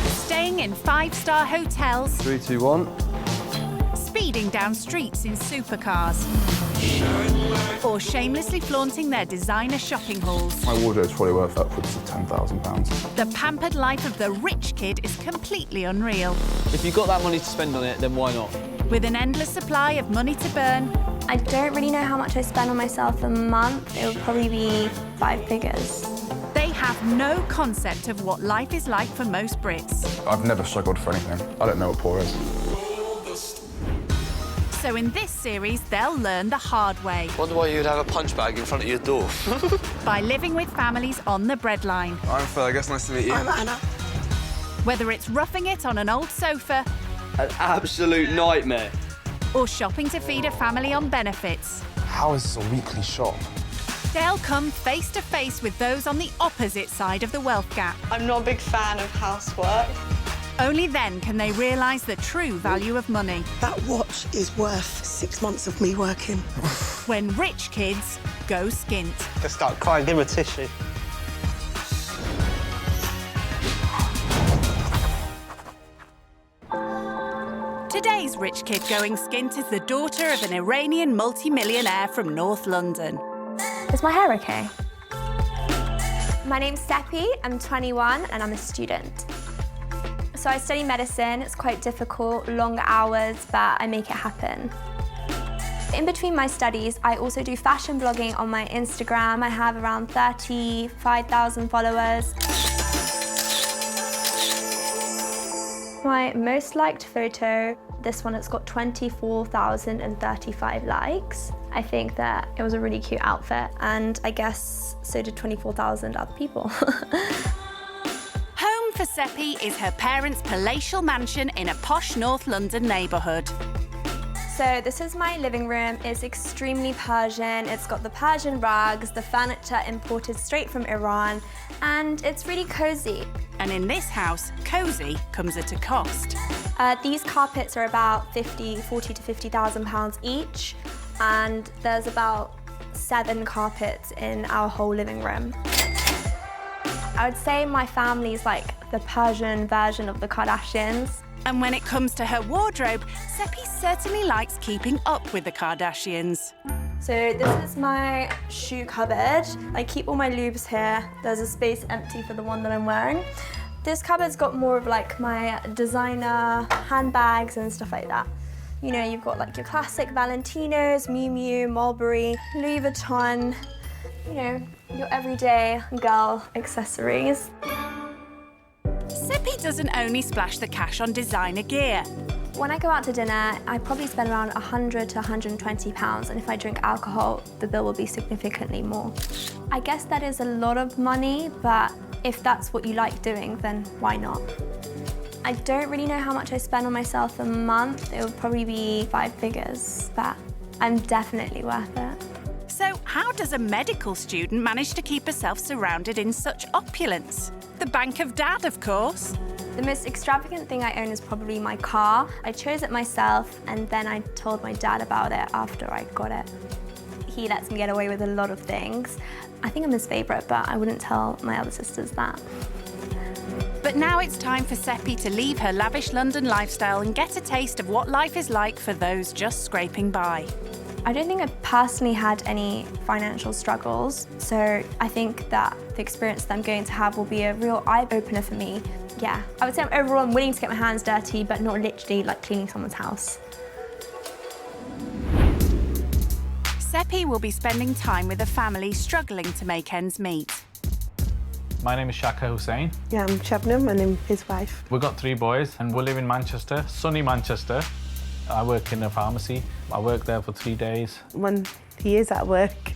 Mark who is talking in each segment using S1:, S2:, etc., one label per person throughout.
S1: Staying in 5-star hotels.
S2: 3, 2, 1.
S1: Speeding down streets in supercars. Or shamelessly flaunting their designer shopping hauls.
S3: My wardrobe's probably worth upwards of £10,000.
S1: The pampered life of the rich kid is completely unreal.
S2: If you've got that money to spend on it, then why not?
S1: With an endless supply of money to burn.
S4: I don't really know how much I spend on myself a month. It would probably be 5 figures.
S1: They have no concept of what life is like for most Brits.
S3: I've never struggled for anything. I don't know what poor is.
S1: So in this series, they'll learn the hard way.
S2: Wonder why you'd have a punch bag in front of your door.
S1: By living with families on the breadline.
S5: I'm Fergus, nice to meet you.
S6: I'm Anna.
S1: Whether it's roughing it on an old sofa.
S2: An absolute nightmare.
S1: Or shopping to feed a family on benefits.
S3: How is this a weekly shop?
S1: They'll come face to face with those on the opposite side of the wealth gap.
S6: I'm not a big fan of housework.
S1: Only then can they realise the true value of money.
S7: That watch is worth 6 months of me working.
S1: When rich kids go skint.
S8: Just start crying, give him a tissue.
S1: Today's rich kid going skint is the daughter of an Iranian multi-millionaire from North London.
S4: Is my hair okay? My name's Seppy, I'm 21 and I'm a student. So I study medicine, it's quite difficult, long hours, but I make it happen. In between my studies, I also do fashion blogging on my Instagram. I have around 35,000 followers. My most liked photo, this one, it's got 24,035 likes. I think that it was a really cute outfit, and I guess so did 24,000 other people.
S1: Home for Seppy is her parents' palatial mansion in a posh North London neighbourhood.
S4: So this is my living room. It's extremely Persian. It's got the Persian rugs, the furniture imported straight from Iran, and it's really cozy.
S1: And in this house, cosy comes at a cost.
S4: These carpets are about 40 to 50,000 pounds each, and there's about 7 carpets in our whole living room. I would say my family's like the Persian version of the Kardashians.
S1: And when it comes to her wardrobe, Seppy certainly likes keeping up with the Kardashians.
S4: So this is my shoe cupboard. I keep all my lubes here. There's a space empty for the one that I'm wearing. This cupboard's got more of like my designer handbags and stuff like that. You know, you've got like your classic Valentinos, Miu Miu, Mulberry, Louis Vuitton, you know, your everyday girl accessories.
S1: Seppy doesn't only splash the cash on designer gear.
S4: When I go out to dinner, I probably spend around 100 to 120 pounds, and if I drink alcohol, the bill will be significantly more. I guess that is a lot of money, but if that's what you like doing, then why not? I don't really know how much I spend on myself a month. It would probably be 5 figures, but I'm definitely worth it.
S1: So how does a medical student manage to keep herself surrounded in such opulence? The bank of dad, of course.
S4: The most extravagant thing I own is probably my car. I chose it myself, and then I told my dad about it after I got it. He lets me get away with a lot of things. I think I'm his favourite, but I wouldn't tell my other sisters that.
S1: But now it's time for Seppy to leave her lavish London lifestyle and get a taste of what life is like for those just scraping by.
S4: I don't think I've personally had any financial struggles, so I think that the experience that I'm going to have will be a real eye-opener for me. Yeah, I would say overall I'm willing to get my hands dirty, but not literally like cleaning someone's house.
S1: Seppy will be spending time with a family struggling to make ends meet.
S9: My name is Shaka Hussain.
S7: Yeah, I'm Shabnam and I'm his wife.
S9: We've got 3 boys and we live in Manchester, sunny Manchester. I work in a pharmacy. I work there for 3 days.
S7: When he is at work,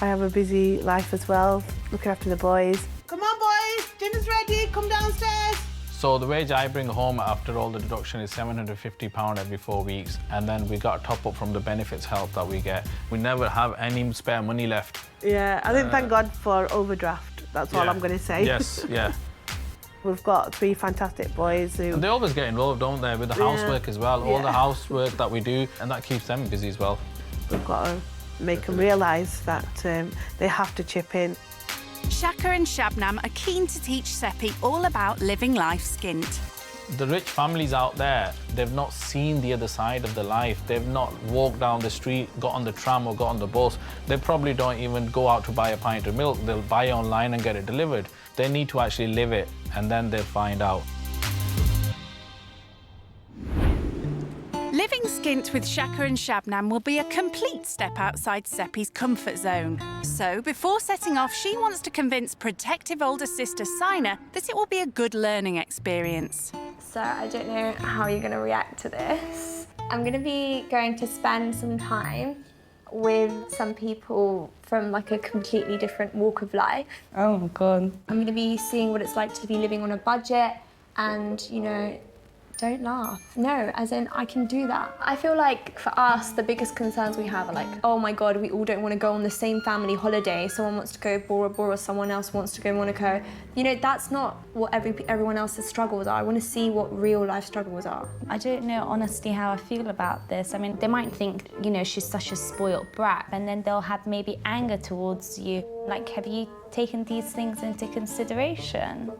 S7: I have a busy life as well, looking after the boys.
S6: Come on, boys. Dinner's ready. Come downstairs.
S9: So the wage I bring home after all the deduction is £750 every 4 weeks, and then we got a top up from the benefits help that we get. We never have any spare money left.
S7: Yeah, I think thank God for overdraft. That's all I'm going to say.
S9: Yes, yeah.
S7: We've got 3 fantastic boys who...
S9: And they always get involved, don't they, with the housework as well, all the housework that we do, and that keeps them busy as well.
S7: We've got to make them realise that they have to chip in.
S1: Shaka and Shabnam are keen to teach Seppy all about living life skint.
S9: The rich families out there, they've not seen the other side of the life. They've not walked down the street, got on the tram or got on the bus. They probably don't even go out to buy a pint of milk. They'll buy it online and get it delivered. They need to actually live it, and then they'll find out.
S1: Living skint with Shaka and Shabnam will be a complete step outside Seppy's comfort zone. So, before setting off, she wants to convince protective older sister Sina that it will be a good learning experience.
S4: So I don't know how you're going to react to this. I'm going to be going to spend some time with some people from like a completely different walk of life.
S5: Oh my God.
S4: I'm going to be seeing what it's like to be living on a budget and, you know, don't laugh. No, as in, I can do that. I feel like for us, the biggest concerns we have are like, oh my God, we all don't want to go on the same family holiday. Someone wants to go Bora Bora, someone else wants to go Monaco. You know, that's not what everyone else's struggles are. I want to see what real life struggles are.
S5: I don't know honestly how I feel about this. I mean, they might think, you know, she's such a spoiled brat, and then they'll have maybe anger towards you. Like, have you taken these things into consideration?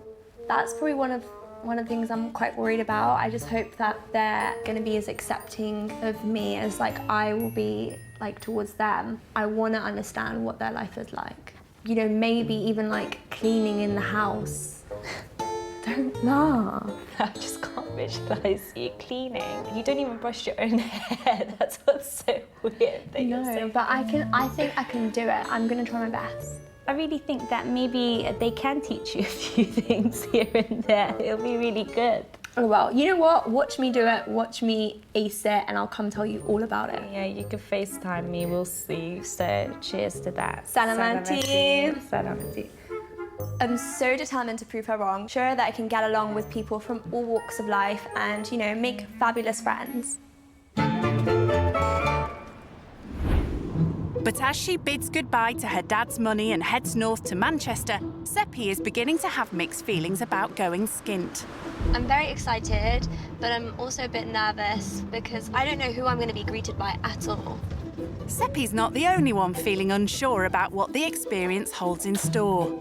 S4: That's probably one of the things I'm quite worried about. I just hope that they're going to be as accepting of me as like I will be like towards them. I want to understand what their life is like. You know, maybe even like cleaning in the house. Don't laugh.
S5: I just can't visualise you cleaning. You don't even brush your own hair. That's what's so weird.
S4: No, but I think I can do it. I'm going to try my best.
S5: I really think that maybe they can teach you a few things here and there. It'll be really good.
S4: Oh, well, you know what? Watch me do it, watch me ace it, and I'll come tell you all about it.
S5: Yeah, you can FaceTime me, we'll see. So cheers to that.
S4: Salamati.
S5: Salamati.
S4: I'm so determined to prove her wrong. Sure that I can get along with people from all walks of life and, you know, make fabulous friends.
S1: But as she bids goodbye to her dad's money and heads north to Manchester, Seppy is beginning to have mixed feelings about going skint.
S4: I'm very excited, but I'm also a bit nervous because I don't know who I'm going to be greeted by at all.
S1: Seppy's not the only one feeling unsure about what the experience holds in store.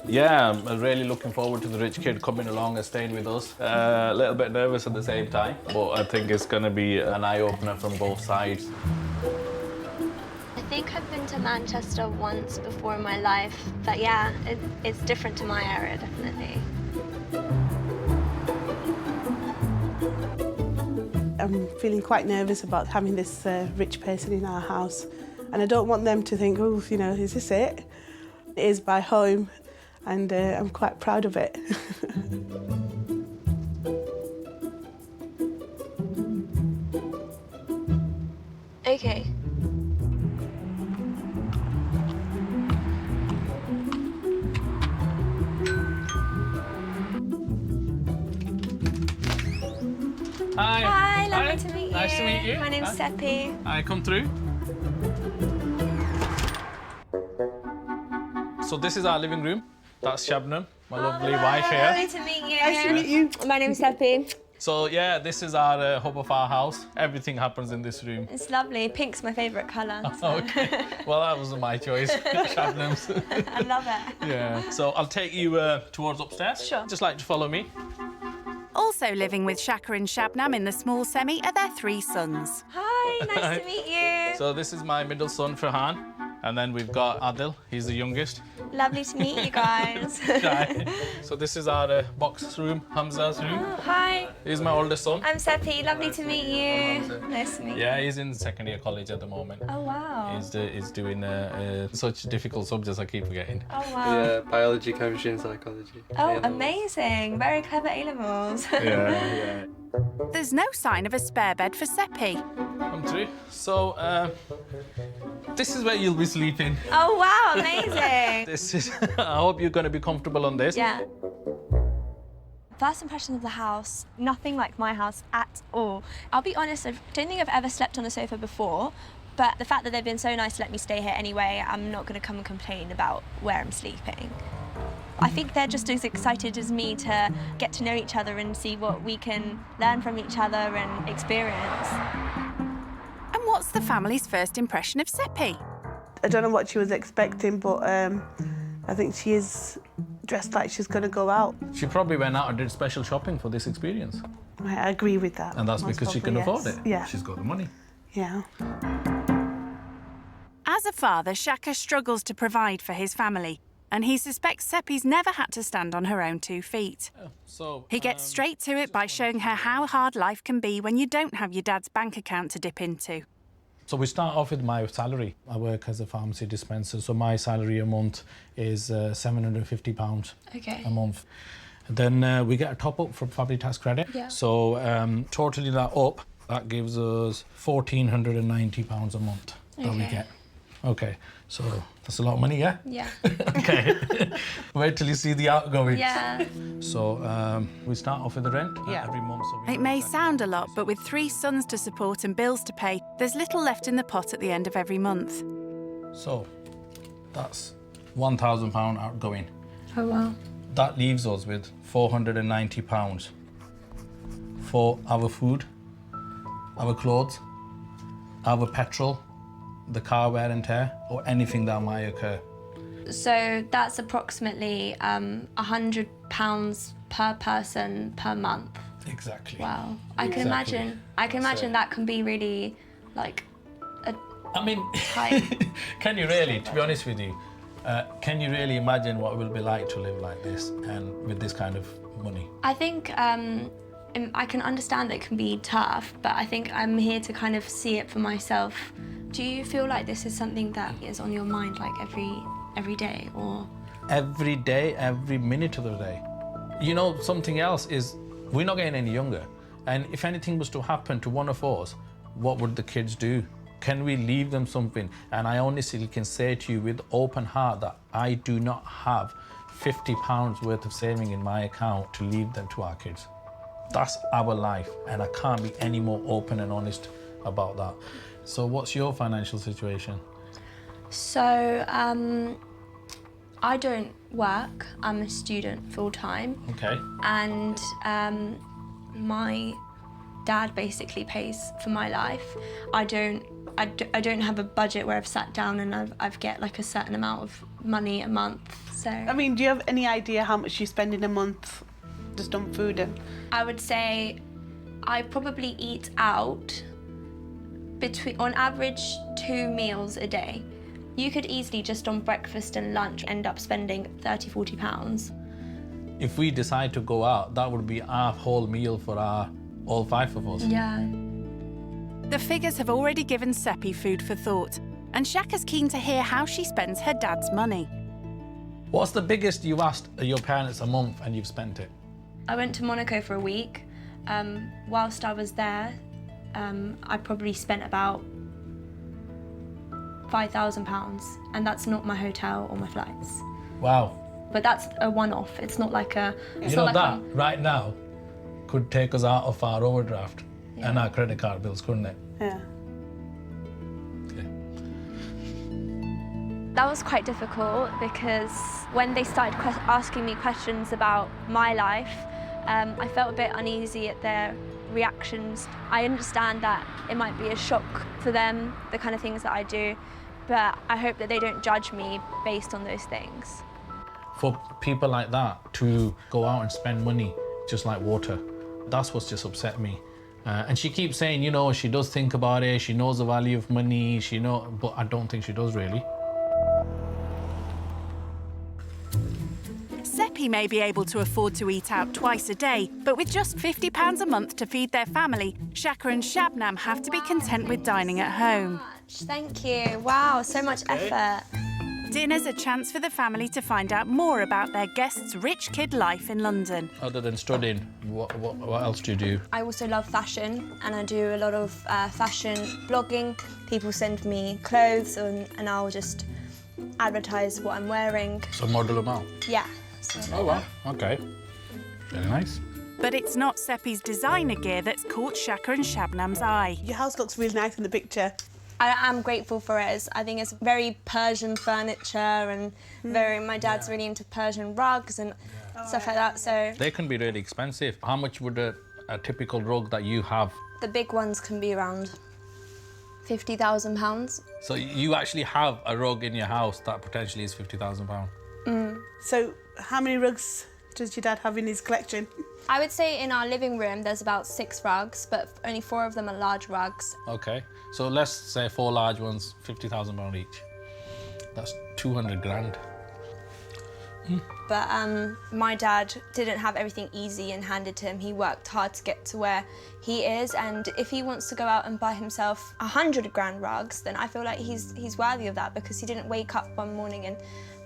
S9: Yeah, I'm really looking forward to the rich kid coming along and staying with us. A little bit nervous at the same time, but I think it's going to be an eye-opener from both sides.
S4: I think I've been to Manchester once before in my life, but yeah, it's different to my area, definitely.
S10: I'm feeling quite nervous about having this rich person in our house, and I don't want them to think, oh, you know, is this it? It is my home, and I'm quite proud of it.
S4: Okay.
S9: Hi.
S4: Hi, lovely to meet you.
S9: Nice to meet you.
S4: My name's Seppy.
S9: Hi, come through. So this is our living room. That's Shabnam, my lovely wife here.
S4: Lovely to meet you.
S10: Nice to meet you.
S4: My name's Seppy.
S9: So yeah, this is our hub of our house. Everything happens in this room.
S4: It's lovely. Pink's my favourite colour. So.
S9: Okay. Well, that wasn't my choice. Shabnam's.
S4: I love it.
S9: Yeah. So I'll take you towards upstairs.
S4: Sure.
S9: Just like to follow me.
S1: Also living with Shaka and Shabnam in the small semi are their 3 sons.
S4: Hi, nice to meet you.
S9: So this is my middle son, Farhan. And then we've got Adil, he's the youngest.
S4: Lovely to meet you guys.
S9: So this is our box room, Hamza's room.
S4: Oh, hi.
S9: He's my oldest son.
S4: I'm Seppy, lovely to meet you. Nice to meet you.
S9: Yeah, he's in second year college at the moment.
S4: Oh, wow.
S9: He's doing such difficult subjects I keep forgetting.
S4: Oh, wow.
S2: Yeah, biology, chemistry and psychology.
S4: Oh, amazing. Very clever A-levels.
S9: Yeah.
S1: There's no sign of a spare bed for Seppy.
S9: Come through. So, this is where you'll be sleeping.
S4: Oh, wow, amazing.
S9: This is. I hope you're going to be comfortable on this.
S4: Yeah. First impression of the house, nothing like my house at all. I'll be honest, I don't think I've ever slept on a sofa before, but the fact that they've been so nice to let me stay here anyway, I'm not going to come and complain about where I'm sleeping. I think they're just as excited as me to get to know each other and see what we can learn from each other and experience.
S1: And what's the family's first impression of Seppy?
S10: I don't know what she was expecting, but I think she is dressed like she's going to go out.
S9: She probably went out and did special shopping for this experience.
S10: I agree with that.
S9: And that's
S10: Most
S9: because she can
S10: probably,
S9: afford it.
S10: Yeah.
S9: She's got the money.
S10: Yeah.
S1: As a father, Shaka struggles to provide for his family, and he suspects Seppy's never had to stand on her own 2 feet.
S9: So
S1: He gets straight to it by showing her how hard life can be when you don't have your dad's bank account to dip into.
S9: So we start off with my salary. I work as a pharmacy dispenser, so my salary a month is £750 a month. Then we get a top up from family tax credit.
S5: Yeah.
S9: So totaling that up, that gives us £1,490 a month that we get. Okay, so that's a lot of money, yeah?
S5: Yeah.
S9: Okay. Wait till you see the outgoing.
S5: Yeah.
S9: So we start off with the rent every month. So we
S1: It may sound a lot, but with 3 sons to support and bills to pay, there's little left in the pot at the end of every month.
S9: So that's £1,000 outgoing.
S5: Oh, wow.
S9: That leaves us with £490 for our food, our clothes, our petrol, the car wear and tear, or anything that might occur.
S4: So that's approximately £100 per person per month.
S9: Exactly.
S4: Wow. I can imagine that can be really like
S9: I mean,
S4: tight.
S9: can you really, to be honest with you, can you really imagine what it will be like to live like this and with this kind of money?
S4: I think I can understand that it can be tough, but I think I'm here to kind of see it for myself. Do you feel like this is something that is on your mind like every day, or?
S9: Every day, every minute of the day. You know, something else is we're not getting any younger. And if anything was to happen to one of us, what would the kids do? Can we leave them something? And I honestly can say to you with open heart that I do not have £50 worth of saving in my account to leave them to our kids. That's our life, and I can't be any more open and honest about that. So what's your financial situation?
S4: So I don't work. I'm a student full-time.
S9: Okay.
S4: And my dad basically pays for my life. I don't have a budget where I've sat down and I've get like a certain amount of money a month. So
S10: I mean, do you have any idea how much you spend in a month just on food? And
S4: I would say I probably eat out on average 2 meals a day. You could easily just on breakfast and lunch end up spending £30–40.
S9: If we decide to go out, that would be our whole meal for all 5 of us.
S4: Yeah.
S1: The figures have already given Seppy food for thought, and Shaka's keen to hear how she spends her dad's money.
S9: What's the biggest you asked your parents a month and you've spent it?
S4: I went to Monaco for a week. Whilst I was there, I probably spent about £5,000, and that's not my hotel or my flights.
S9: Wow.
S4: But that's a one-off. It's not like a.
S9: You know, that right now could take us out of our overdraft and our credit card bills, couldn't it?
S10: yeah.
S9: Okay.
S4: That was quite difficult because when they started asking me questions about my life, I felt a bit uneasy at their reactions. I understand that it might be a shock for them, the kind of things that I do, but I hope that they don't judge me based on those things.
S9: For people like that to go out and spend money just like water, that's what's just upset me. And she keeps saying, you know, she does think about it, she knows the value of money, but I don't think she does really.
S1: Seppy may be able to afford to eat out twice a day, but with just £50 a month to feed their family, Shaka and Shabnam have to be content with dining at home.
S4: Thank you. Wow, so much effort.
S1: Dinner's a chance for the family to find out more about their guests' rich kid life in London.
S9: Other than studying, what else do you do?
S4: I also love fashion, and I do a lot of fashion blogging. People send me clothes, and I'll just advertise what I'm wearing.
S9: So model them out?
S4: Yeah.
S9: Oh, wow. Okay. Very nice.
S1: But it's not Seppy's designer gear that's caught Shaka and Shabnam's eye.
S10: Your house looks really nice in the picture.
S4: I am grateful for it. I think it's very Persian furniture, and my dad's really into Persian rugs and stuff like that, so.
S9: They can be really expensive. How much would a typical rug that you have?
S4: The big ones can be around £50,000.
S9: So you actually have a rug in your house that potentially is £50,000?
S10: So how many rugs does your dad have in his collection?
S4: I would say in our living room there's about 6 rugs, but only 4 of them are large rugs.
S9: Okay, so let's say 4 large ones, £50,000 each. That's 200 grand.
S4: But my dad didn't have everything easy and handed to him. He worked hard to get to where he is, and if he wants to go out and buy himself 100 grand rugs, then I feel like he's worthy of that, because he didn't wake up one morning and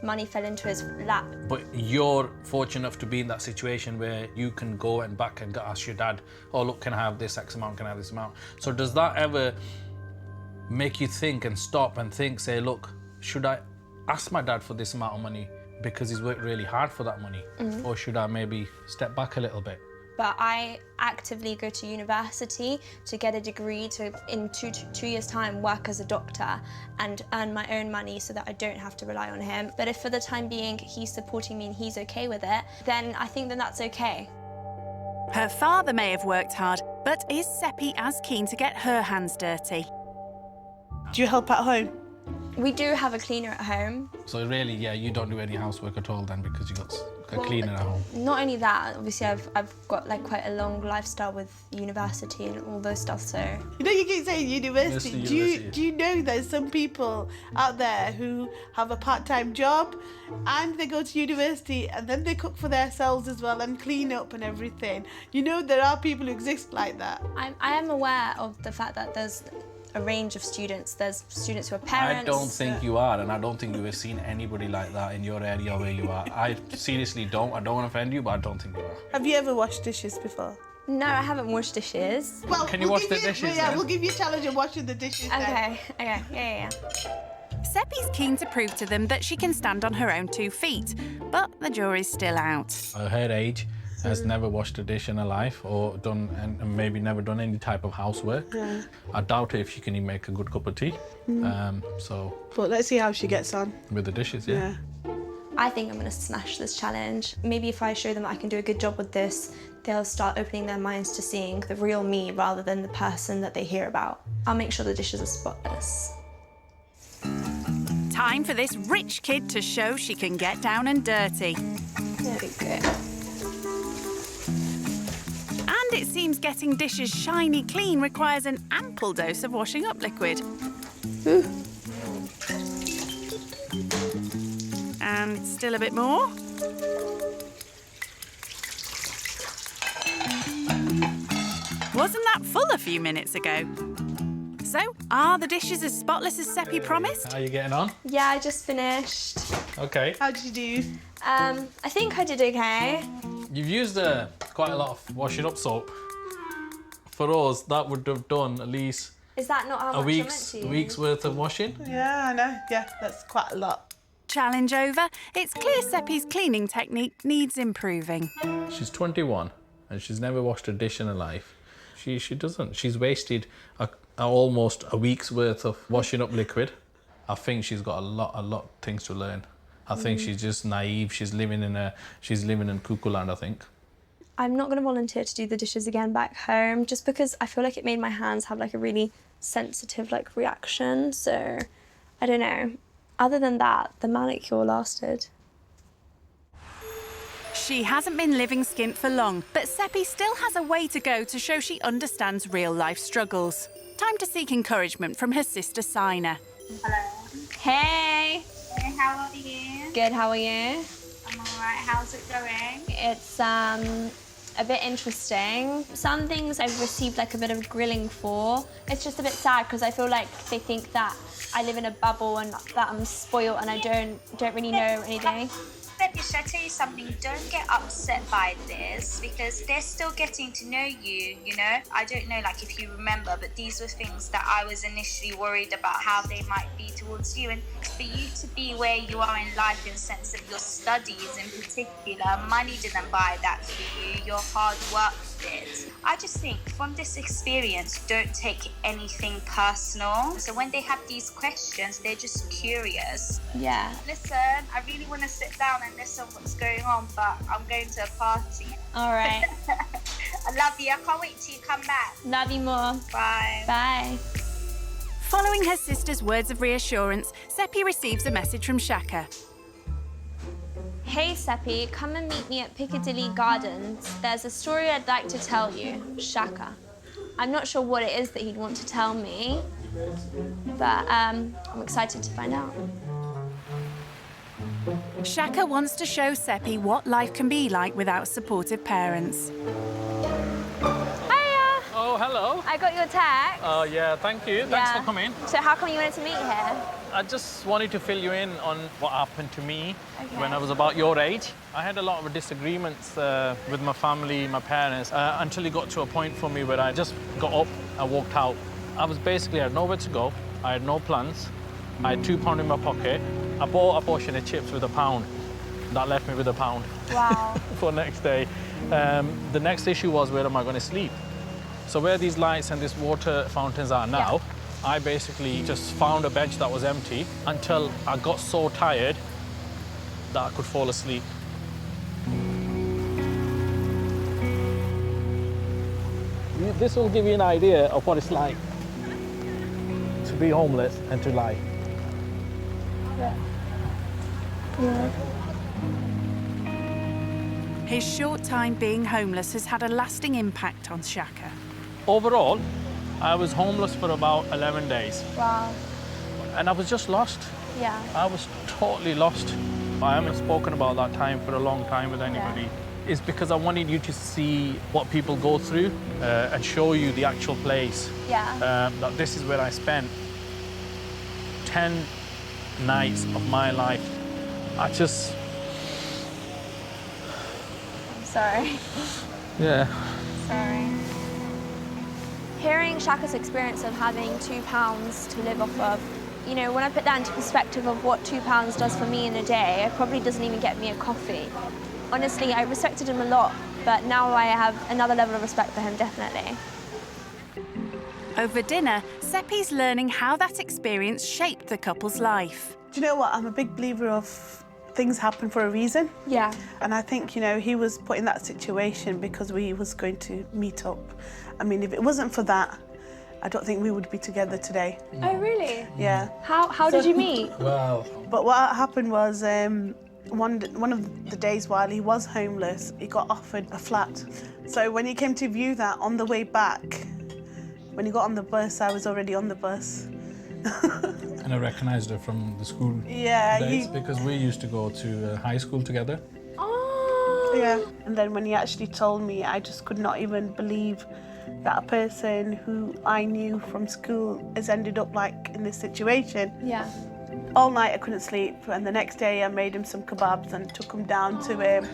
S4: money fell into his lap.
S9: But you're fortunate enough to be in that situation where you can go and back and ask your dad, oh look, can I have this X amount, can I have this amount? So does that ever make you think and stop and think, say, look, should I ask my dad for this amount of money because he's worked really hard for that money? Or should I maybe step back a little bit?
S4: But I actively go to university to get a degree to, in two years' time, work as a doctor and earn my own money so that I don't have to rely on him. But if for the time being he's supporting me and he's okay with it, then I think that's okay.
S1: Her father may have worked hard, but is Seppy as keen to get her hands dirty?
S10: Do you help at home?
S4: We do have a cleaner at home.
S9: So really, yeah, you don't do any housework at all then because you got a cleaner at home.
S4: Not only that, obviously I've got like quite a long lifestyle with university and all those stuff, so...
S10: You know, you keep saying university.
S9: University.
S10: Do you know there's some people out there who have a part-time job and they go to university and then they cook for themselves as well and clean up and everything? You know, there are people who exist like that.
S4: I am aware of the fact that there's a range of students. There's students who are parents.
S9: I don't think you are, and I don't think you have seen anybody like that in your area where you are. I seriously don't. I don't want to offend you, but I don't think you are.
S10: Have you ever washed dishes before?
S4: No, I haven't washed dishes.
S10: Well,
S9: Can you wash the dishes
S10: Yeah,
S9: then?
S10: we'll give you a challenge of washing the dishes then.
S4: Okay, yeah.
S1: Seppy's keen to prove to them that she can stand on her own 2 feet, but the jury's still out.
S9: At her age, has never washed a dish in her life or done, and maybe never done any type of housework.
S10: Yeah.
S9: I doubt if she can even make a good cup of tea. So
S10: But let's see how she gets on.
S9: with the dishes, yeah.
S4: I think I'm gonna smash this challenge. Maybe if I show them that I can do a good job with this, they'll start opening their minds to seeing the real me rather than the person that they hear about. I'll make sure the dishes are spotless.
S1: Time for this rich kid to show she can get down and dirty.
S4: There we go.
S1: And it seems getting dishes shiny clean requires an ample dose of washing up liquid. And still a bit more. Wasn't that full a few minutes ago? So, are the dishes as spotless as Seppy promised?
S9: How are you getting on?
S4: Yeah, I just finished.
S9: Okay.
S10: How did you do?
S4: I think I did okay.
S9: You've used quite a lot of washing up soap. For us, that would have done at least
S4: Is that not how much
S9: a
S4: I meant to use?
S9: week's worth of washing.
S10: Yeah, I know. Yeah, that's quite a lot.
S1: Challenge over. It's clear Seppy's cleaning technique needs improving.
S9: She's 21 and she's never washed a dish in her life. She doesn't. She's wasted almost a week's worth of washing up liquid. I think she's got a lot of things to learn. I think she's just naive. She's living in cuckoo land, I think.
S4: I'm not going to volunteer to do the dishes again back home just because I feel like it made my hands have like a really sensitive like reaction. So I don't know. Other than that, the manicure lasted.
S1: She hasn't been living skint for long, but Seppy still has a way to go to show she understands real-life struggles. Time to seek encouragement from her sister Sina.
S11: Hello.
S4: Hey!
S11: Hey, how are you?
S4: Good, how are you?
S11: I'm alright. How's it going?
S4: It's a bit interesting. Some things I've received like a bit of grilling for. It's just a bit sad because I feel like they think that I live in a bubble and that I'm spoiled and I don't really know anything.
S11: Seppy, should I tell you something? Don't get upset by this because they're still getting to know you, you know? I don't know, like, if you remember, but these were things that I was initially worried about how they might be towards you. And for you to be where you are in life in the sense of your studies in particular, money didn't buy that for you, your hard work did. I just think from this experience, don't take anything personal. So when they have these questions, they're just curious.
S4: Yeah.
S11: Listen, I really want to sit down and listen what's going on, but I'm going to a party.
S4: All right.
S11: I love you. I can't wait till you come back.
S4: Love you more.
S11: Bye.
S4: Bye.
S1: Following her sister's words of reassurance, Seppy receives a message from Shaka.
S4: Hey Seppy, come and meet me at Piccadilly Gardens. There's a story I'd like to tell you. Shaka. I'm not sure what it is that he'd want to tell me, but I'm excited to find out.
S1: Shaka wants to show Seppy what life can be like without supportive parents.
S4: Hiya!
S9: Oh, hello.
S4: I got your text.
S9: Oh, yeah, thank you. Thanks for coming.
S4: So how come you wanted to meet here?
S9: I just wanted to fill you in on what happened to me when I was about your age. I had a lot of disagreements with my family, my parents, until it got to a point for me where I just got up and walked out. I had nowhere to go. I had no plans. I had £2 in my pocket. I bought a portion of chips with £1. That left me with £1.
S4: Wow.
S9: For next day. The next issue was, where am I going to sleep? So where these lights and these water fountains are now, I basically just found a bench that was empty until I got so tired that I could fall asleep. This will give you an idea of what it's like to be homeless and to lie.
S1: His short time being homeless has had a lasting impact on Shaka.
S9: Overall, I was homeless for about 11 days.
S4: Wow.
S9: And I was just lost.
S4: Yeah.
S9: I was totally lost. I haven't spoken about that time for a long time with anybody.
S4: Yeah.
S9: It's because I wanted you to see what people go through and show you the actual place.
S4: Yeah.
S9: That this is where I spent 10 nights of my life. I'm
S4: sorry.
S9: Yeah.
S4: Sorry. Hearing Shaka's experience of having £2 to live off of, you know, when I put that into perspective of what £2 does for me in a day, it probably doesn't even get me a coffee. Honestly, I respected him a lot, but now I have another level of respect for him, definitely.
S1: Over dinner, Seppy's learning how that experience shaped the couple's life.
S10: Do you know what? I'm a big believer of things happen for a reason.
S4: Yeah.
S10: And I think, you know, he was put in that situation because we was going to meet up. I mean, if it wasn't for that, I don't think we would be together today.
S4: Oh, really?
S10: Yeah.
S4: How did you meet?
S9: Wow.
S10: But what happened was, one of the days while he was homeless, he got offered a flat. So when he came to view that on the way back, when he got on the bus, I was already on the bus.
S12: And I recognised her from the school days because we used to go to high school together.
S10: Oh! Yeah. And then when he actually told me, I just could not even believe that a person who I knew from school has ended up like in this situation.
S4: Yeah.
S10: All night I couldn't sleep, and the next day I made him some kebabs and took him down to him.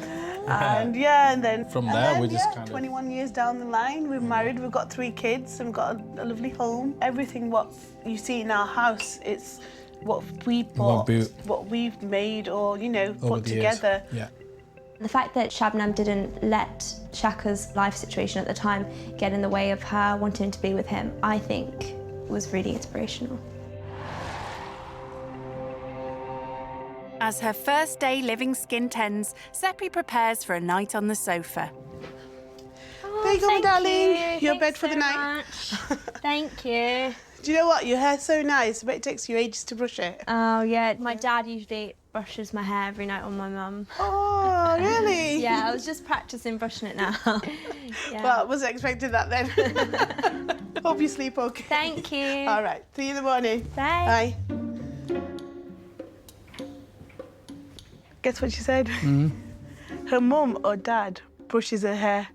S10: And and then
S12: from there we just kind of
S10: 21 years down the line, we're married, we've got 3 kids, and we've got a lovely home. Everything what you see in our house, it's what we bought, what we've made, or you know, put together.
S12: Yeah.
S5: The fact that Shabnam didn't let Shaka's life situation at the time get in the way of her wanting to be with him, I think was really inspirational.
S1: As her first day living skint ends, Seppy prepares for a night on the sofa.
S4: Oh,
S10: there you go, my darling. Your bed for the night.
S4: Thank you.
S10: Do you know what? Your hair's so nice, but it takes you ages to brush it.
S4: Oh, yeah. My dad usually brushes my hair every night on my mum.
S10: Oh, really?
S4: Yeah, I was just practising brushing it now.
S10: Well, I wasn't expecting that then. Hope you sleep okay.
S4: Thank you.
S10: All right. See you in the morning.
S4: Bye.
S10: Bye. Guess what she said? Her mum or dad brushes her hair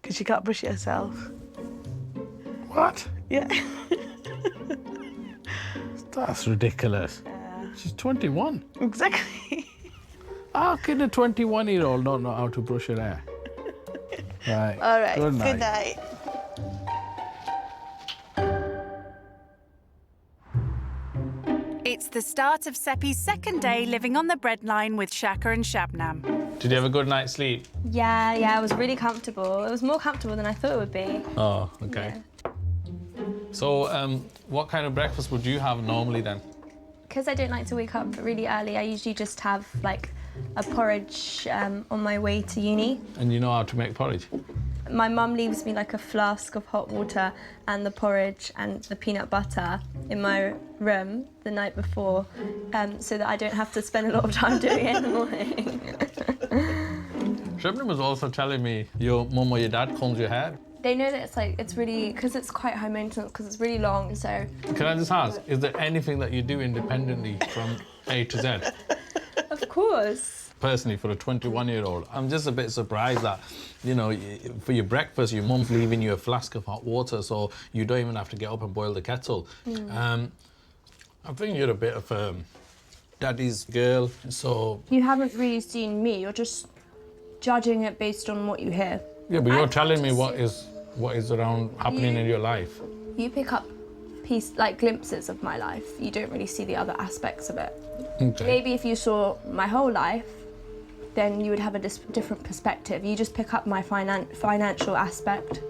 S10: because she can't brush it herself.
S9: What?
S10: Yeah.
S9: That's ridiculous. She's 21.
S10: Exactly.
S9: How can a 21-year-old not know how to brush her hair? Right.
S10: All right.
S9: Good night.
S10: Good night.
S1: It's the start of Seppy's second day living on the breadline with Shaka and Shabnam.
S9: Did you have a good night's sleep?
S4: Yeah, it was really comfortable. It was more comfortable than I thought it would be.
S9: Oh, okay. Yeah. So, what kind of breakfast would you have normally then?
S4: Because I don't like to wake up really early, I usually just have like a porridge on my way to uni.
S9: And you know how to make porridge?
S4: My mum leaves me like a flask of hot water and the porridge and the peanut butter in my room the night before, so that I don't have to spend a lot of time doing it in the morning.
S9: Shabnam was also telling me your mum or your dad combs your hair.
S4: They know that it's really, because it's quite high maintenance, because it's really long, so...
S9: Can I just ask, is there anything that you do independently from A to Z?
S4: Of course.
S9: Personally, for a 21-year-old, I'm just a bit surprised that, you know, for your breakfast, your mum's leaving you a flask of hot water, so you don't even have to get up and boil the kettle. I think you're a bit of a daddy's girl, so...
S4: You haven't really seen me, you're just judging it based on what you hear.
S9: Yeah, but you're telling me what is around happening in your life.
S4: You pick up glimpses of my life. You don't really see the other aspects of it.
S9: Okay.
S4: Maybe if you saw my whole life, then you would have a different perspective. You just pick up my financial aspect.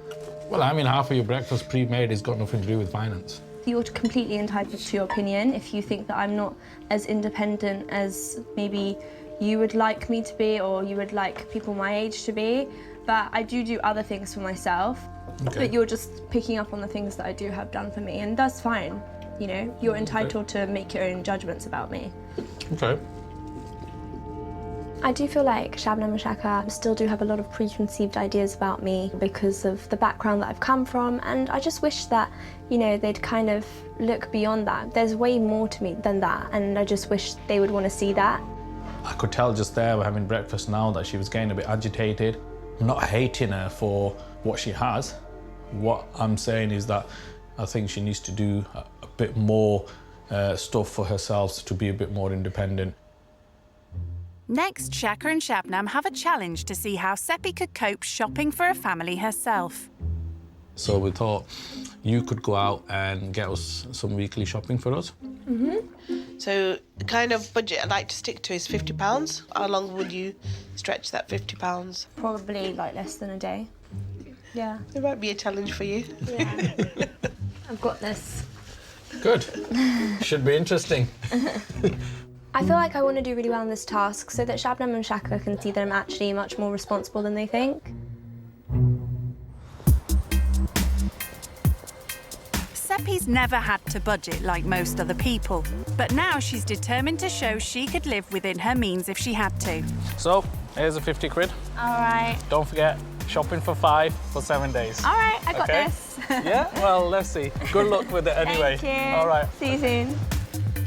S9: Well, I mean, half of your breakfast pre-made has got nothing to do with finance.
S4: You're completely entitled to your opinion. If you think that I'm not as independent as maybe you would like me to be, or you would like people my age to be, but I do other things for myself.
S9: Okay.
S4: But you're just picking up on the things that I do have done for me, and that's fine. You know, you're entitled to make your own judgments about me.
S9: Okay.
S4: I do feel like Shabnam and Shaka still do have a lot of preconceived ideas about me because of the background that I've come from, and I just wish that, you know, they'd kind of look beyond that. There's way more to me than that, and I just wish they would want to see that.
S9: I could tell just there, we're having breakfast now, that she was getting a bit agitated. I'm not hating her for what she has. What I'm saying is that I think she needs to do a bit more stuff for herself to be a bit more independent.
S1: Next, Shaka and Shabnam have a challenge to see how Seppy could cope shopping for a family herself.
S9: So we thought you could go out and get us some weekly shopping for us.
S6: So the kind of budget I like to stick to is £50. How long would you stretch that £50?
S4: Probably like less than a day. Yeah.
S6: It might be a challenge for you.
S4: Yeah. I've got this.
S9: Good. Should be interesting.
S4: I feel like I want to do really well in this task so that Shabnam and Shaka can see that I'm actually much more responsible than they think.
S1: Seppy's never had to budget like most other people, but now she's determined to show she could live within her means if she had to.
S9: So, here's a 50 quid.
S4: All right.
S9: Don't forget, shopping for 5 for 7 days.
S4: All right, I got
S9: Okay?
S4: this.
S9: Yeah? Well, let's see. Good luck with it anyway.
S4: Thank you.
S9: All right.
S4: See you soon.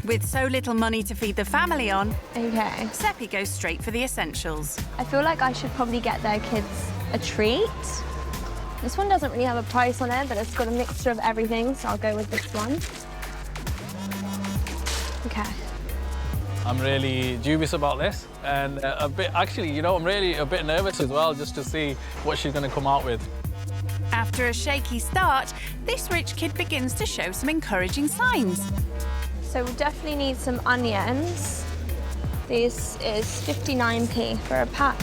S1: With so little money to feed the family on,
S4: Okay.
S1: Seppy goes straight for the essentials.
S4: I feel like I should probably get their kids a treat. This one doesn't really have a price on it, but it's got a mixture of everything, so I'll go with this one. Okay.
S9: I'm really dubious about this, and actually, you know, I'm really a bit nervous as well, just to see what she's going to come out with.
S1: After a shaky start, this rich kid begins to show some encouraging signs.
S4: So we'll definitely need some onions. This is 59p for a pack.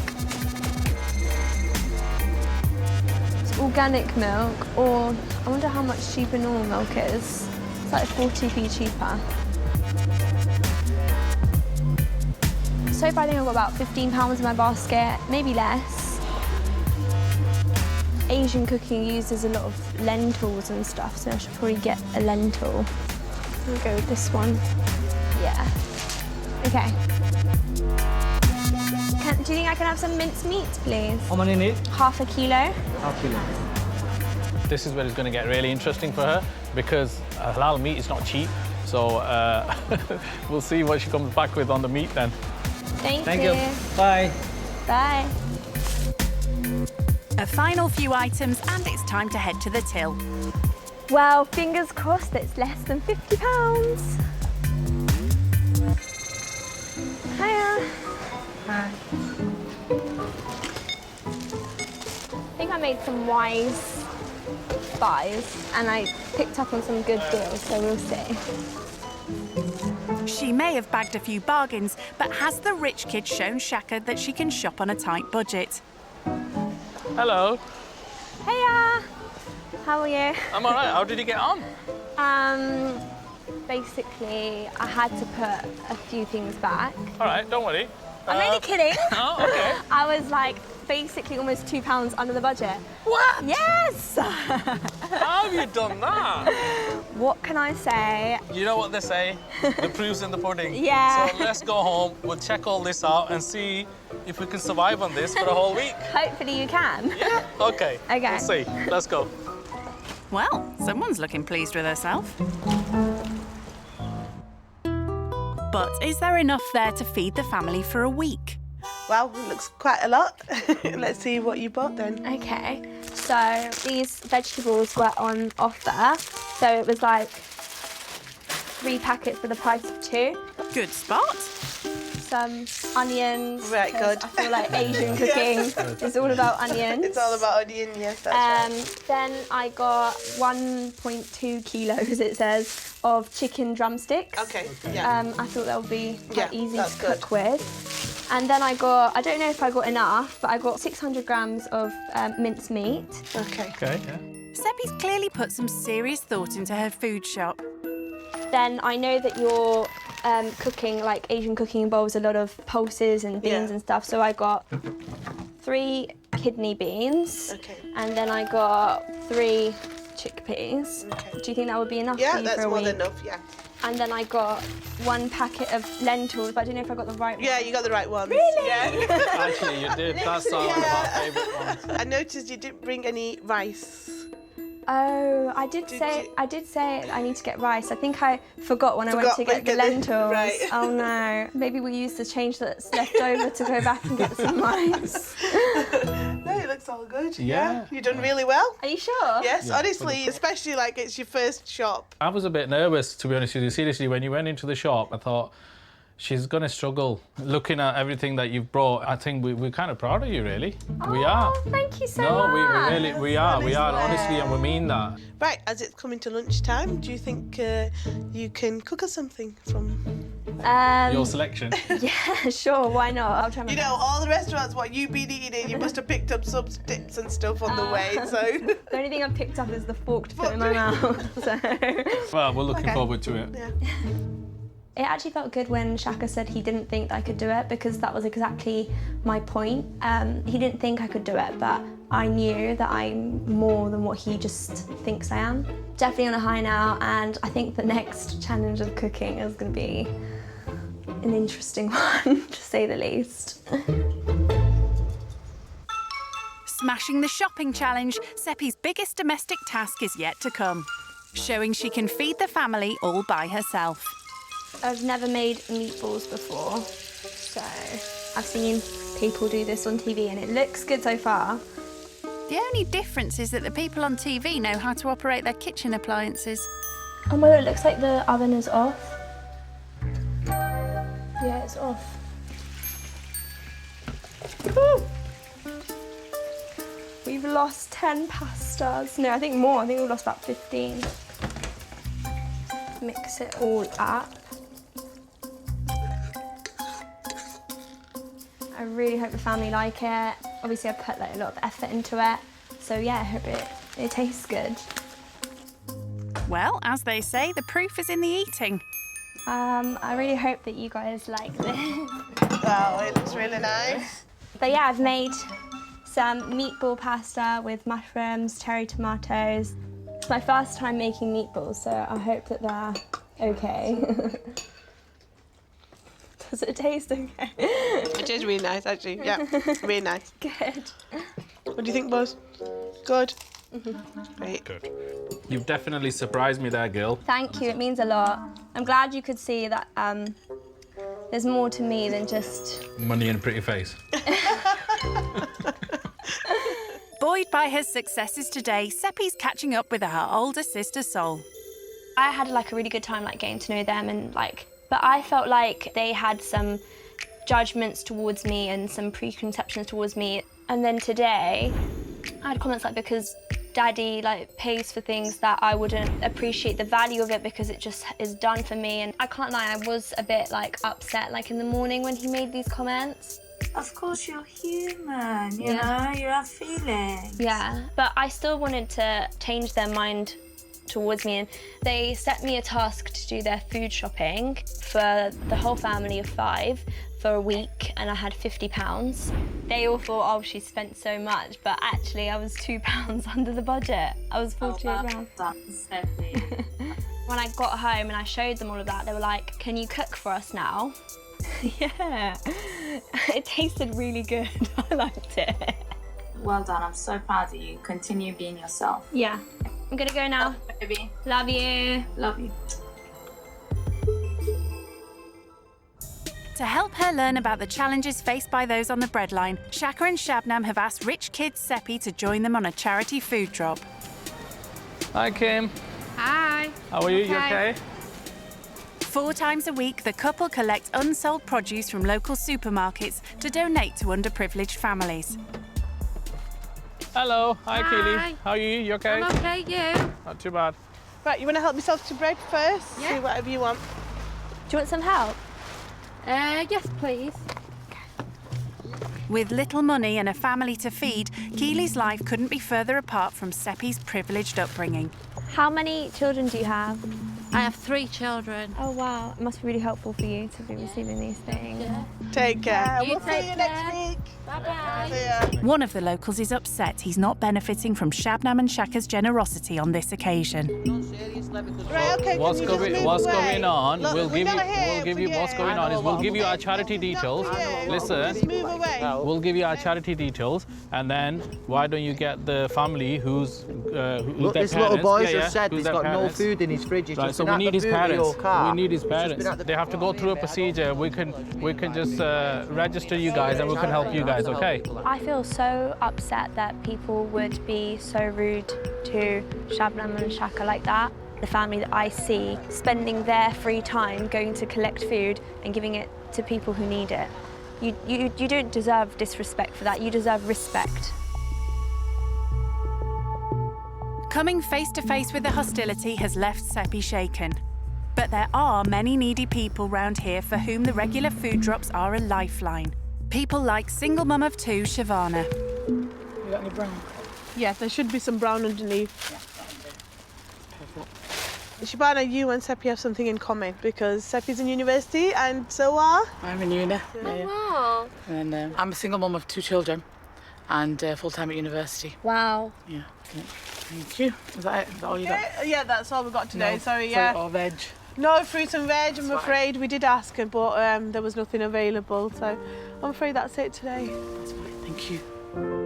S4: It's organic milk, or I wonder how much cheaper normal milk is. It's like 40p cheaper. So far I think I've got about £15 in my basket, maybe less. Asian cooking uses a lot of lentils and stuff, so I should probably get a lentil. I'll go with this one. Yeah. Okay. Do you think I can have some minced meat, please?
S8: How many need?
S4: Half a kilo.
S8: Half kilo.
S9: This is where it's going to get really interesting for her, because halal meat is not cheap. So we'll see what she comes back with on the meat then.
S4: Thank
S8: you. Bye.
S4: Bye.
S1: A final few items and it's time to head to the till.
S4: Well, fingers crossed it's less than £50. Hiya.
S8: Hi.
S4: I think I made some wise buys and I picked up on some good deals, so we'll see.
S1: She may have bagged a few bargains, but has the rich kid shown Shaka that she can shop on a tight budget?
S9: Hello.
S4: Hiya. How are you?
S9: I'm all right. How did you get on?
S4: Basically, I had to put a few things back.
S9: All right, don't worry.
S4: I'm only kidding.
S9: Oh, okay.
S4: I was like, basically almost £2 under the budget.
S9: What?
S4: Yes!
S9: How have you done that?
S4: What can I say?
S9: You know what they say? The proof's in the pudding.
S4: Yeah.
S9: So let's go home, we'll check all this out and see if we can survive on this for a whole week.
S4: Hopefully you can.
S9: Yeah. Okay.
S4: Okay.
S9: We'll see. Let's go.
S1: Well, someone's looking pleased with herself. But is there enough there to feed the family for a week?
S10: Well, it looks quite a lot. Let's see what you bought then.
S4: Okay, so these vegetables were on offer. So it was like 3 packets for the price of 2.
S1: Good spot.
S4: Some onions.
S10: Right, good.
S4: I feel like Asian cooking is all about onions.
S10: It's all about onion, yes, that's right.
S4: Then I got 1.2 kilos, it says, of chicken drumsticks.
S10: Okay, yeah.
S4: I thought that would be quite easy to
S10: good.
S4: cook with. And then I don't know if I got enough, but I got 600 grams of minced meat.
S10: Okay.
S9: Okay, yeah.
S1: Seppy's clearly put some serious thought into her food shop.
S4: Then I know that you're cooking, like Asian cooking involves a lot of pulses and beans and stuff, so I got 3 kidney beans.
S10: Okay.
S4: And then I got 3 chickpeas.
S10: Okay.
S4: Do you think that would be enough for
S10: Yeah,
S4: you
S10: that's
S4: for a
S10: more
S4: week?
S10: than enough, yeah.
S4: And then I got 1 packet of lentils, but I don't know if I got the right one.
S10: Yeah, you got the right ones.
S4: Really?
S10: Yeah.
S9: Actually, you did. That's one of our favourite ones.
S10: I noticed you didn't bring any rice.
S4: Oh, I did say I need to get rice. I think I forgot when I went to get the lentils.
S10: Right.
S4: Oh no. Maybe we'll use the change that's left over to go back and get some rice.
S10: No, it looks all good.
S9: Yeah.
S10: You've done really well.
S4: Are you sure?
S10: Yes,
S9: Yeah,
S10: honestly, especially like it's your first shop.
S9: I was a bit nervous, to be honest with you. Seriously, when you went into the shop, I thought, she's going to struggle. Looking at everything that you've brought, I think we're kind of proud of you, really. We are.
S4: Thank you so
S9: No,
S4: much.
S9: we are, honestly, and we mean that.
S10: Right, as it's coming to lunchtime, do you think you can cook us something from...
S9: Your selection.
S4: Yeah, sure, why not? I'll try my
S10: You know, all the restaurants, what you've been eating, you must have picked up some tips and stuff on the way, so...
S4: The only thing I've picked up is the fork to put in my mouth, so...
S9: Well, we're looking forward to it.
S10: Yeah.
S4: It actually felt good when Shaka said he didn't think that I could do it, because that was exactly my point. He didn't think I could do it, but I knew that I'm more than what he just thinks I am. Definitely on a high now, and I think the next challenge of cooking is going to be an interesting one, to say the least.
S1: Smashing the shopping challenge, Seppy's biggest domestic task is yet to come, showing she can feed the family all by herself.
S4: I've never made meatballs before, so I've seen people do this on TV and it looks good so far.
S1: The only difference is that the people on TV know how to operate their kitchen appliances.
S4: Oh my god, it looks like the oven is off. Yeah, it's off. Woo! We've lost 10 pastas. No, I think more. I think we've lost about 15. Mix it all up. I really hope the family like it. Obviously, I've put like a lot of effort into it. So yeah, I hope it tastes good.
S1: Well, as they say, the proof is in the eating.
S4: I really hope that you guys like this.
S10: Wow, it looks really nice.
S4: But yeah, I've made some meatball pasta with mushrooms, cherry tomatoes. It's my first time making meatballs, so I hope that they're okay. Does it taste okay?
S10: It is really nice, actually. Yeah, really nice.
S4: Good.
S10: What do you think, boss? Good? Great.
S9: Good. You've definitely surprised me there, girl.
S4: Thank you, it means a lot. I'm glad you could see that there's more to me than just...
S9: Money and a pretty face.
S1: Buoyed by her successes today, Seppy's catching up with her older sister Sol.
S4: I had like a really good time like getting to know them and like, but I felt like they had some judgments towards me and some preconceptions towards me. And then today, I had comments like, because Daddy like pays for things that I wouldn't appreciate the value of it because it just is done for me. And I can't lie, I was a bit like upset like in the morning when he made these comments.
S13: Of course, you're human, you know, you have feelings.
S4: Yeah, but I still wanted to change their mind towards me, and they set me a task to do their food shopping for the whole family of 5 for a week and I had £50. They all thought, oh, she spent so much, but actually I was £2 under the budget. I was £48. When I got home and I showed them all of that, they were like, can you cook for us now? Yeah, it tasted really good. I liked it.
S13: Well done, I'm so proud of you. Continue being yourself.
S4: Yeah, I'm gonna go now.
S13: Baby.
S4: Love you.
S13: Love you.
S1: To help her learn about the challenges faced by those on the breadline, Shaka and Shabnam have asked rich kids Seppy to join them on a charity food drop.
S9: Hi, Kim.
S1: Hi.
S9: How are you? You okay?
S1: 4 times a week, the couple collect unsold produce from local supermarkets to donate to underprivileged families.
S9: Hello. Hi, Keely. How are you? You okay?
S14: I'm okay, you?
S9: Not too bad.
S10: Right, you want to help yourself to bread first?
S14: Yeah.
S10: See whatever you want.
S4: Do you want some help?
S14: Yes, please.
S1: With little money and a family to feed, Keely's life couldn't be further apart from Seppy's privileged upbringing.
S4: How many children do you have?
S14: I have 3 children.
S4: Oh wow, it must be really helpful for you to be receiving these things.
S14: Yeah.
S10: Take care.
S14: You
S10: We'll
S14: take
S10: see you
S14: care.
S10: next week.
S14: Bye-bye.
S1: One of the locals is upset he's not benefiting from Shabnam and Shaka's generosity on this occasion.
S10: Right, okay,
S9: What's
S10: can you just move
S9: going
S10: away?
S9: on?
S10: Look,
S9: We'll
S10: we're
S9: give you.
S10: not here
S9: We'll give
S10: for
S9: you. What's going on is we'll give you our charity details. Listen.
S10: Just move away.
S9: We'll give you our charity details, and then why don't you get the family who's
S15: Look,
S9: their
S15: this
S9: parents?
S15: little boy
S9: Yeah,
S15: just said
S9: who's
S15: he's
S9: their
S15: got no
S9: parents.
S15: food in his fridge. He's
S9: Right,
S15: just
S9: so
S15: been
S9: we
S15: at
S9: need
S15: the
S9: his
S15: boot of your
S9: parents.
S15: car.
S9: We need his
S15: He's just
S9: parents.
S15: been at the
S9: They have to go through a procedure. We can just register you guys, and we can help you guys. Okay?
S4: I feel so upset that people would be so rude to Shabnam and Shaka like that. The family that I see spending their free time going to collect food and giving it to people who need it. You don't deserve disrespect for that. You deserve respect.
S1: Coming face to face with the hostility has left Seppy shaken. But there are many needy people round here for whom the regular food drops are a lifeline. People like single mum of 2, Shavana.
S10: You got any brown? Yeah, there should be some brown underneath. Shabana, you and Seppy have something in common because Seppy's in university and so are...
S16: I'm in uni.
S4: Wow.
S16: And I'm a single mum of 2 children and full-time at university.
S4: Wow.
S16: Yeah. Thank you. Is that it? Is that all you got?
S10: Yeah, that's all we got today.
S16: No
S10: Sorry,
S16: fruit
S10: yeah.
S16: or veg?
S10: No fruit and veg, I'm
S16: That's
S10: afraid. We did ask, but there was nothing available, so I'm afraid that's it today.
S16: That's fine. Thank you.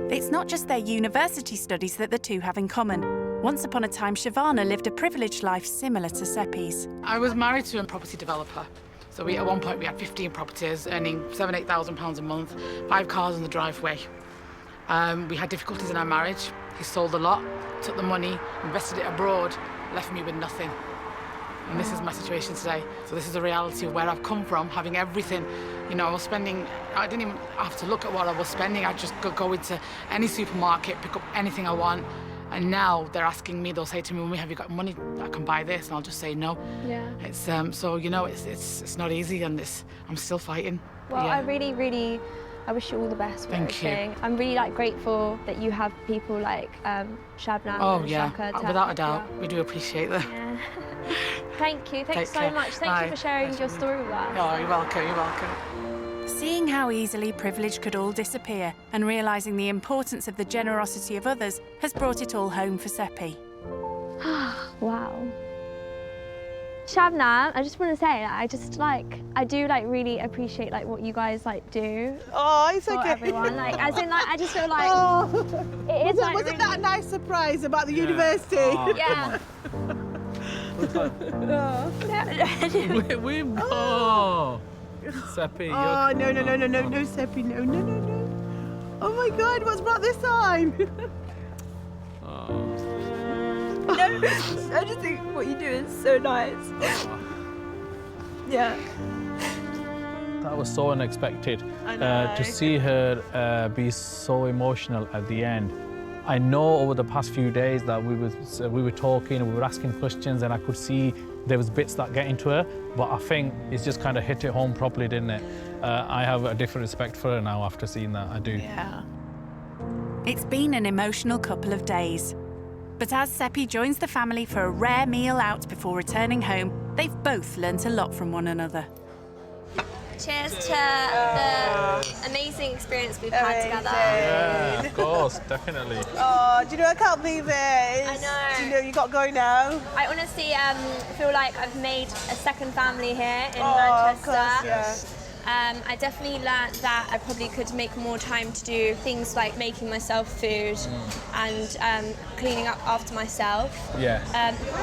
S1: It's not just their university studies that the two have in common. Once upon a time, Shavana lived a privileged life similar to Seppy's.
S16: I was married to a property developer. So at one point we had 15 properties, earning £7,000-8,000 a month, 5 cars in the driveway. We had difficulties in our marriage. He sold a lot, took the money, invested it abroad, left me with nothing. And this is my situation today. So this is the reality of where I've come from, having everything. You know, I was spending, I didn't even have to look at what I was spending. I'd just go into any supermarket, pick up anything I want. And now they're asking me, they'll say to me, "Mummy, have you got money that I can buy this?" And I'll just say no.
S4: Yeah.
S16: It's so you know, it's not easy, and I'm still fighting.
S4: Well,
S16: yeah.
S4: I wish you all the best with
S16: Thank you.
S4: everything. I'm really grateful that you have people like Shabnam
S16: Oh
S4: and
S16: yeah,
S4: Shaka to
S16: without a
S4: help
S16: doubt,
S4: you out.
S16: we do appreciate that.
S4: Yeah. Thank you. Thanks
S16: Take
S4: so
S16: care.
S4: much. Thank
S16: Bye.
S4: you for sharing your story with us.
S16: Oh, you're welcome. You're welcome.
S1: Seeing how easily privilege could all disappear and realising the importance of the generosity of others has brought it all home for Seppy.
S4: Wow. Shabnam, I just want to say, I do really appreciate what you guys do.
S10: Oh, it's
S4: for
S10: okay.
S4: everyone. I just feel like it is
S10: Wasn't that a nice surprise about the university?
S9: Oh,
S4: yeah.
S9: Oh, Seppy.
S10: Oh, no, Seppy, no. Oh my God, what's brought this on?
S4: I just think what you do is so nice. Yeah.
S9: That was so unexpected.
S10: I know.
S9: To see her be so emotional at the end. I know over the past few days that we were talking and we were asking questions, and I could see there was bits that get into her, but I think it's just kind of hit it home properly, didn't it? I have a different respect for her now after seeing that, I do.
S10: Yeah.
S1: It's been an emotional couple of days. But as Seppy joins the family for a rare meal out before returning home, they've both learnt a lot from one another.
S4: Cheers to the amazing experience we've had together.
S9: Yeah, of course, definitely.
S10: Oh, do you know, I can't believe it.
S4: I know.
S10: Do you know you got going now?
S4: I honestly feel like I've made a second family here in
S10: Of
S4: Manchester.
S10: course, yeah.
S4: I definitely learned that I probably could make more time to do things like making myself food and cleaning up after myself.
S9: Yeah.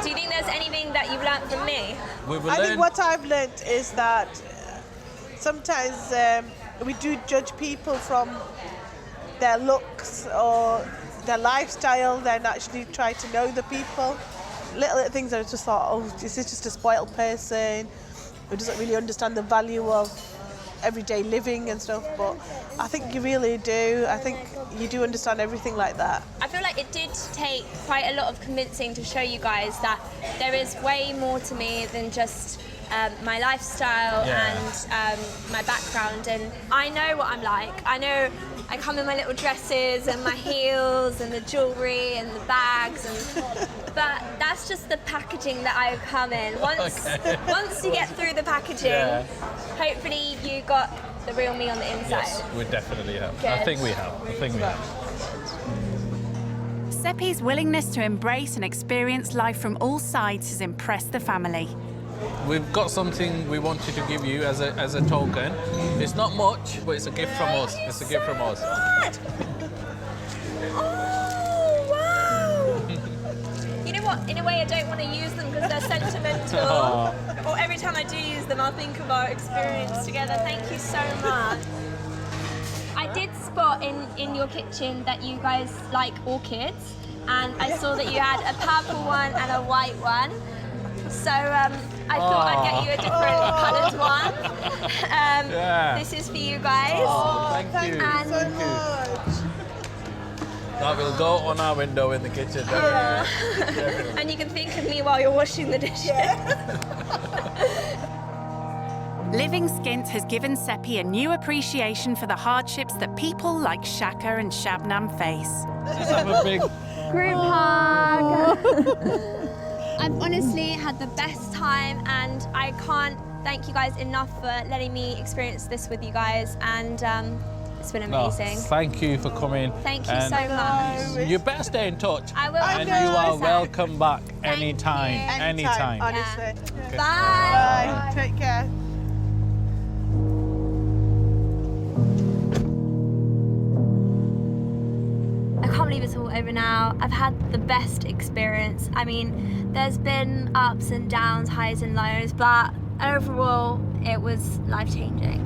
S4: Do you think there's anything that you've learned from me?
S10: I think what I've learnt is that sometimes we do judge people from their looks or their lifestyle, then actually try to know the people. Little things I just thought, oh, is this just a spoiled person who doesn't really understand the value of everyday living and stuff, but I think you really do. I think you do understand everything like that.
S4: I feel like it did take quite a lot of convincing to show you guys that there is way more to me than just my lifestyle and my background, and I know what I'm like. I know I come in my little dresses and my heels and the jewellery and the bags, but that's just the packaging that I come in. Once you get through the packaging, hopefully you got the real me on the inside.
S9: Yes, we definitely have.
S4: Good.
S9: I think we have.
S1: Seppy's willingness to embrace and experience life from all sides has impressed the family.
S9: We've got something we wanted to give you as a token. It's not much, but it's a gift from us. It's a gift from us.
S4: Oh, wow! You know what? In a way, I don't want to use them because they're sentimental. Or every time I do use them, I'll think of our experience together. Thank you so much. I did spot in your kitchen that you guys like orchids, and I saw that you had a purple one and a white one. So I thought I'd get you a different coloured one. This is for you guys.
S9: Thank you. Thank you. That will go on our window in the kitchen. Definitely.
S4: And you can think of me while you're washing the dishes.
S1: Living Skint has given Seppy a new appreciation for the hardships that people like Shaka and Shabnam face.
S9: Let's have a big
S4: group hug. I've honestly had the best time, and I can't thank you guys enough for letting me experience this with you guys, and it's been amazing.
S9: Thank you for coming.
S4: Thank you so much.
S9: You better stay in touch.
S4: I will.
S9: And you are welcome back anytime. Anytime.
S10: Honestly.
S4: Yeah. Bye.
S10: Bye. Take care.
S4: I can't believe it's all over now. I've had the best experience. I mean, there's been ups and downs, highs and lows, but overall, it was life-changing.